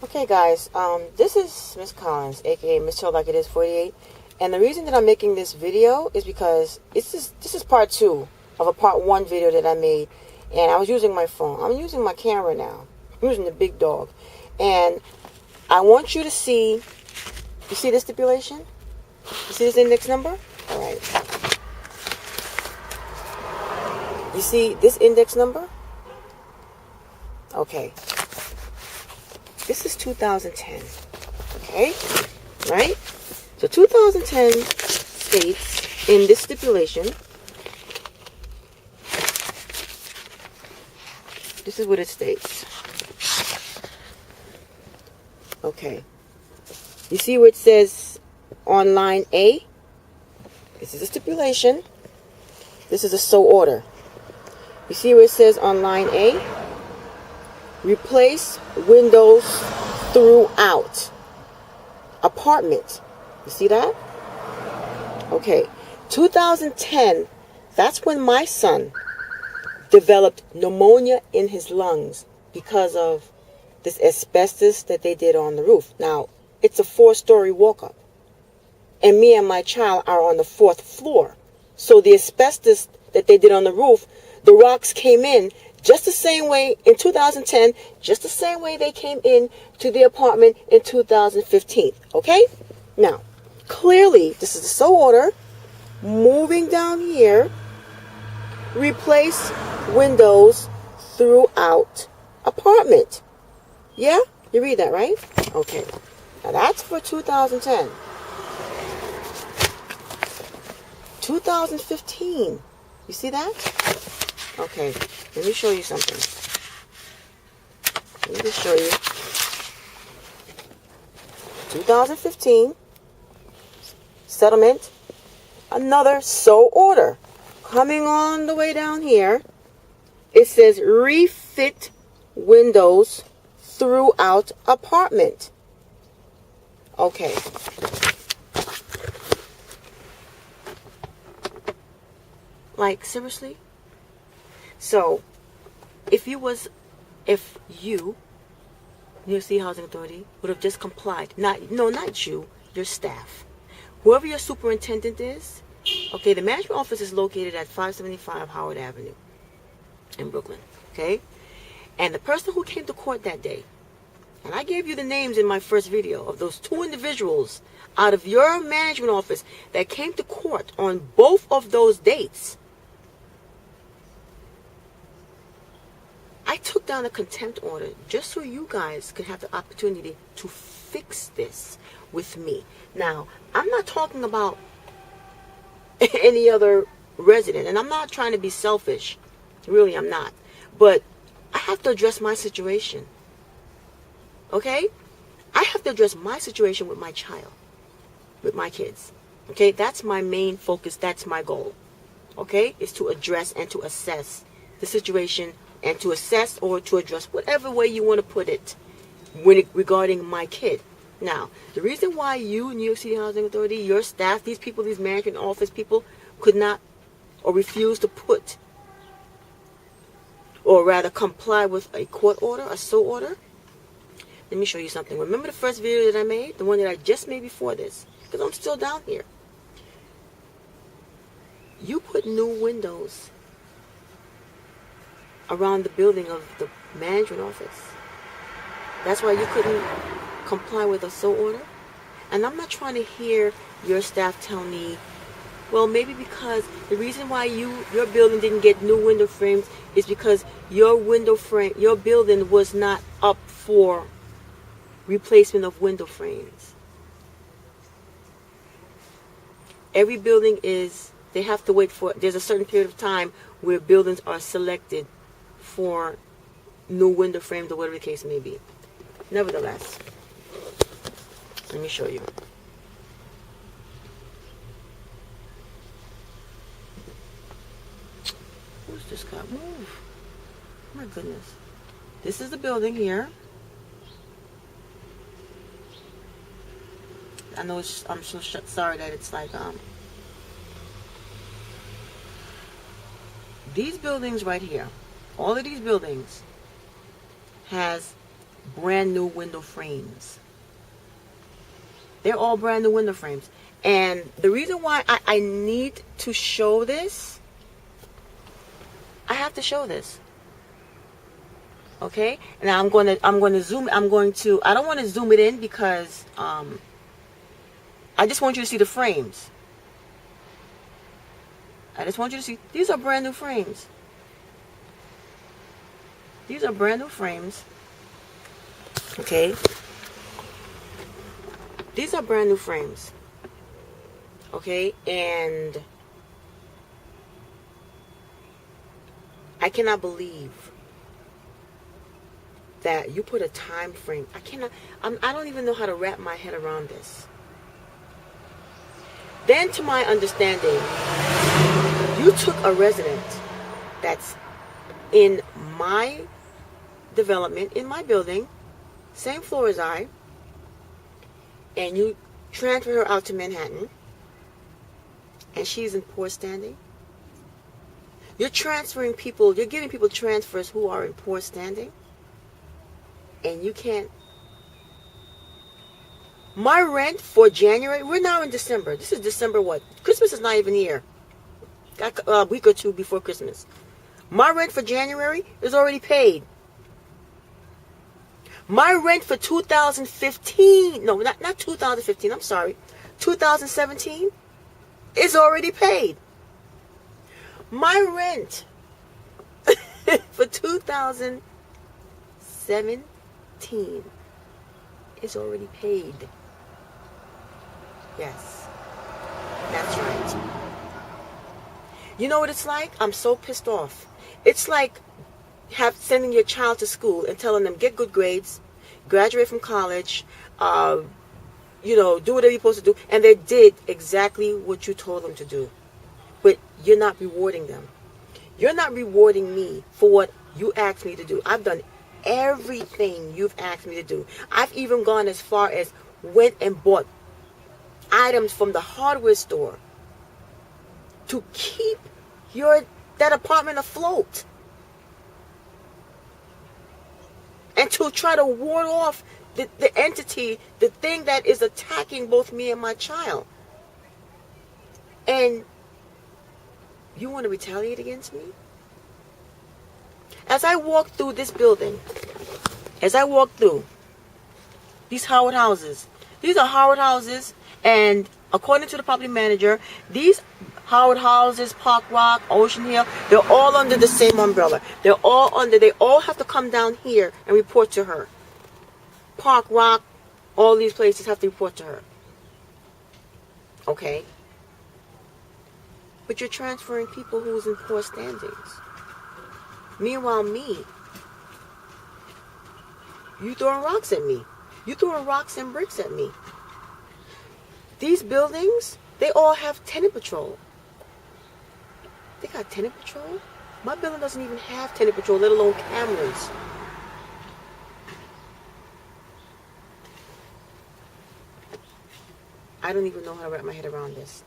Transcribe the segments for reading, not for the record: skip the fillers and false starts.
Okay, guys, this is Miss Collins, aka Miss Chill Like It Is 48, and the reason that I'm making this video is because this is part 2 of a part 1 video that I made, and I was using my phone. I'm using my camera now. I'm using the big dog, and I want you to see. You see this stipulation? You see this index number? All right. You see this index number? Okay. This is 2010, okay, right? So 2010 states in this stipulation, this is what it states. Okay, you see where it says on line A? This is a stipulation. This is a so order. You see where it says on line A? Replace windows throughout apartment. You see that? Okay. 2010, that's when my son developed pneumonia in his lungs because of this asbestos that they did on the roof. Now, it's a 4-story walk-up. And me and my child are on the 4th floor. So the asbestos that they did on the roof, the rocks came in just the same way in 2010, just the same way they came in to the apartment in 2015. Okay? Now, clearly, this is the so order. Moving down here, replace windows throughout apartment. Yeah? You read that, right? Okay. Now, that's for 2010. 2015. You see that? Okay, let me show you something. Let me just show you. 2015, settlement, another so order. Coming on the way down here, it says refit windows throughout apartment. Okay. Like, seriously? So, if you, New York City Housing Authority, would have just complied, not you, your staff, whoever your superintendent is, okay, the management office is located at 575 Howard Avenue in Brooklyn, okay, and the person who came to court that day, and I gave you the names in my first video of those 2 individuals out of your management office that came to court on both of those dates. I took down a contempt order just so you guys could have the opportunity to fix this with me. Now, I'm not talking about any other resident, and I'm not trying to be selfish. Really, I'm not. But I have to address my situation. Okay? I have to address my situation with my child, with my kids. Okay? That's my main focus. That's my goal. Okay? Is to address and to assess the situation and to assess or to address whatever way you want to put it regarding my kid. Now, the reason why you, New York City Housing Authority, your staff, these people, these management office people, could not or refuse to put, or rather comply with a court order, a so order, let me show you something. Remember the first video that I made? The one that I just made before this? Because I'm still down here. You put new windows around the building of the management office. That's why you couldn't comply with a so order. And I'm not trying to hear your staff tell me, well, maybe because the reason why your building didn't get new window frames is because your building was not up for replacement of window frames. Every building they have to wait for, there's a certain period of time where buildings are selected for new window frames or whatever the case may be. Nevertheless, let me show you. Who's this guy? Move. My goodness. This is the building here. I know I'm so sorry that it's like these buildings right here, all of these buildings has brand new window frames. They're all brand new window frames. And the reason why I need to show this, I have to show this. Okay? And I'm going to zoom, I don't want to zoom it in because I just want you to see the frames. I just want you to see, these are brand new frames. These are brand new frames. Okay? These are brand new frames. Okay? And I cannot believe that you put a time frame. I don't even know how to wrap my head around this. Then, to my understanding, you took a resident that's in my development, in my building, same floor as I, and you transfer her out to Manhattan, and she's in poor standing. You're transferring people, you're giving people transfers who are in poor standing, and you can't. My rent for January, we're now in December. This is December what? Christmas is not even here. Got a week or two before Christmas. My rent for January is already paid. My rent for 2015, no, not 2015, I'm sorry, 2017 is already paid. My rent for 2017 is already paid. Yes, that's right. You know what it's like? I'm so pissed off. It's like sending your child to school and telling them, get good grades, graduate from college, do whatever you're supposed to do. And they did exactly what you told them to do. But you're not rewarding them. You're not rewarding me for what you asked me to do. I've done everything you've asked me to do. I've even gone as far as went and bought items from the hardware store to keep that apartment afloat. And to try to ward off the entity, the thing that is attacking both me and my child. And you want to retaliate against me? As I walk through this building, as I walk through these Howard houses, these are Howard houses, and according to the property manager, these Howard houses, Park Rock, Ocean Hill, they're all under the same umbrella. They all have to come down here and report to her. Park Rock, all these places have to report to her. Okay? But you're transferring people who's in poor standings. Meanwhile, me, you throwing rocks at me. You throwing rocks and bricks at me. These buildings, they all have tenant patrol. They got tenant patrol? My building doesn't even have tenant patrol, let alone cameras. I don't even know how to wrap my head around this.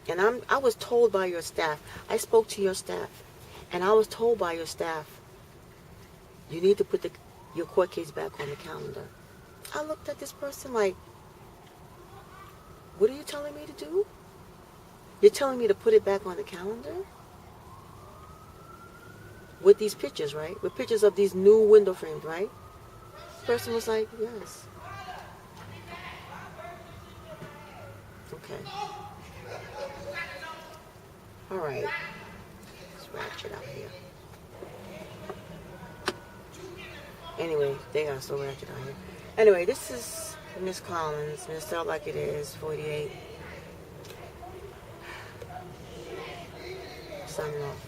And I was told by your staff, I spoke to your staff, and I was told by your staff, you need to put your court case back on the calendar. I looked at this person like, what are you telling me to do? You're telling me to put it back on the calendar? With these pictures, right? With pictures of these new window frames, right? The person was like, yes. Okay. All right. Let's ratchet out here. Anyway, they are so ratchet out here. Anyway, this is Miss Collins. Miss Out Like It Is, 48. Signing off.